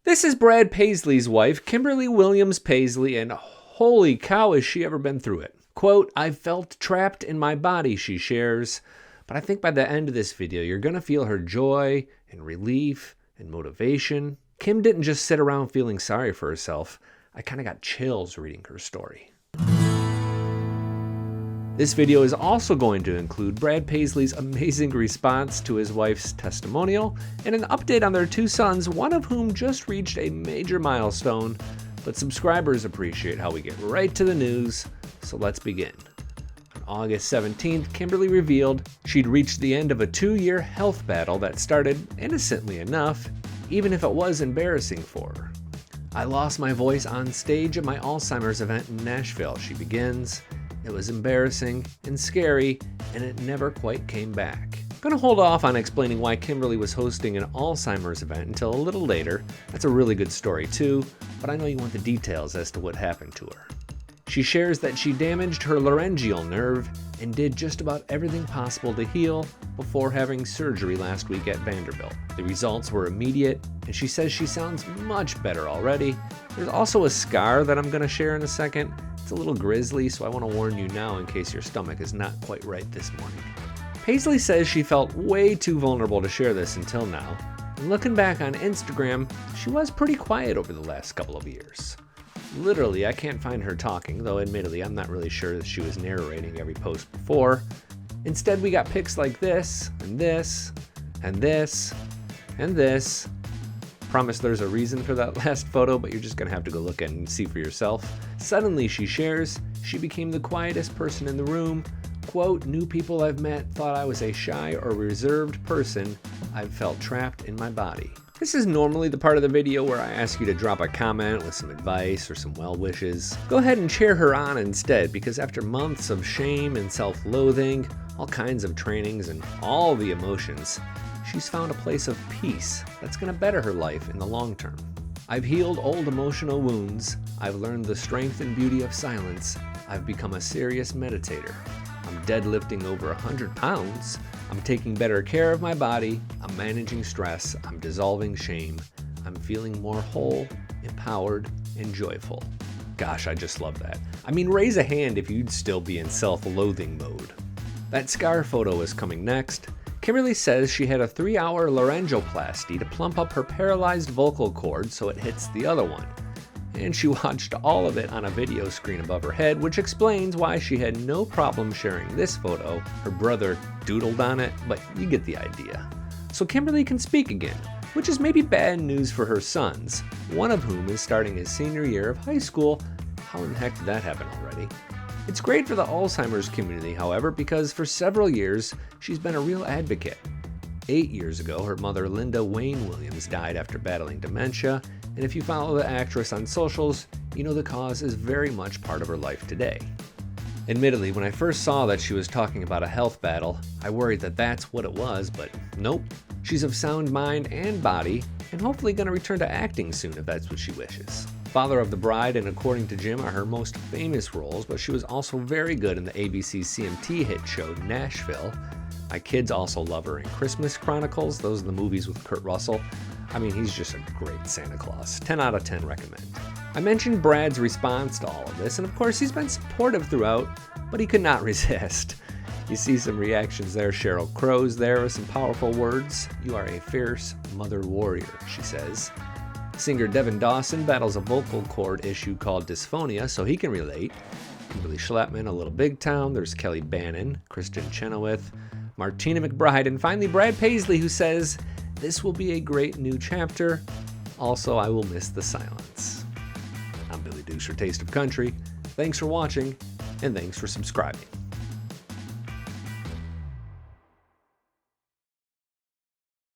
This is Brad Paisley's wife, Kimberly Williams-Paisley, and holy cow, has she ever been through it. Quote, "I felt trapped in my body," she shares, but I think by the end of this video, you're going to feel her joy and relief and motivation. Kim didn't just sit around feeling sorry for herself. I kind of got chills reading her story. This video is also going to include Brad Paisley's amazing response to his wife's testimonial and an update on their two sons, one of whom just reached a major milestone. But subscribers appreciate how we get right to the news, so let's begin. On August 17th, Kimberly revealed she'd reached the end of a 2-year health battle that started innocently enough, even if it was embarrassing for her. "I lost my voice on stage at my Alzheimer's event in Nashville," she begins. "It was embarrassing and scary, and it never quite came back." Gonna hold off on explaining why Kimberly was hosting an Alzheimer's event until a little later. That's a really good story too, but I know you want the details as to what happened to her. She shares that she damaged her laryngeal nerve and did just about everything possible to heal before having surgery last week at Vanderbilt. The results were immediate, and she says she sounds much better already. There's also a scar that I'm gonna share in a second. It's a little grisly, so I want to warn you now in case your stomach is not quite right this morning. Paisley says she felt way too vulnerable to share this until now, and looking back on Instagram, she was pretty quiet over the last couple of years. Literally, I can't find her talking, though admittedly I'm not really sure that she was narrating every post before. Instead, we got pics like this, and this, and this, and this. Promise there's a reason for that last photo, but you're just gonna have to go look at it and see for yourself. Suddenly, she shares, she became the quietest person in the room. Quote, "New people I've met thought I was a shy or reserved person. I've felt trapped in my body." This is normally the part of the video where I ask you to drop a comment with some advice or some well wishes. Go ahead and cheer her on instead, because after months of shame and self-loathing, all kinds of trainings and all the emotions, she's found a place of peace that's going to better her life in the long term. "I've healed old emotional wounds. I've learned the strength and beauty of silence. I've become a serious meditator. I'm deadlifting over 100 pounds. I'm taking better care of my body. I'm managing stress. I'm dissolving shame. I'm feeling more whole, empowered, and joyful." Gosh, I just love that. I mean, raise a hand if you'd still be in self-loathing mode. That scar photo is coming next. Kimberly says she had a 3-hour laryngoplasty to plump up her paralyzed vocal cord so it hits the other one. And she watched all of it on a video screen above her head, which explains why she had no problem sharing this photo. Her brother doodled on it, but you get the idea. So Kimberly can speak again, which is maybe bad news for her sons, one of whom is starting his senior year of high school. How in the heck did that happen already? It's great for the Alzheimer's community, however, because for several years, she's been a real advocate. 8 years ago, her mother, Linda Wayne Williams, died after battling dementia, and if you follow the actress on socials, you know the cause is very much part of her life today. Admittedly, when I first saw that she was talking about a health battle, I worried that that's what it was, but nope. She's of sound mind and body, and hopefully going to return to acting soon if that's what she wishes. Father of the Bride and According to Jim are her most famous roles, but she was also very good in the ABC CMT hit show Nashville. My kids also love her in Christmas Chronicles. Those are the movies with Kurt Russell. I mean, he's just a great Santa Claus. 10 out of 10 recommend. I mentioned Brad's response to all of this, and of course he's been supportive throughout, but he could not resist. You see some reactions there. Sheryl Crow's there with some powerful words. "You are a fierce mother warrior," she says. Singer Devin Dawson battles a vocal cord issue called dysphonia, so he can relate. Kimberly Schleppman, A Little Big Town. There's Kelly Bannon, Kristen Chenoweth, Martina McBride, and finally Brad Paisley, who says, "This will be a great new chapter. Also, I will miss the silence." I'm Billy Dukes for Taste of Country. Thanks for watching, and thanks for subscribing.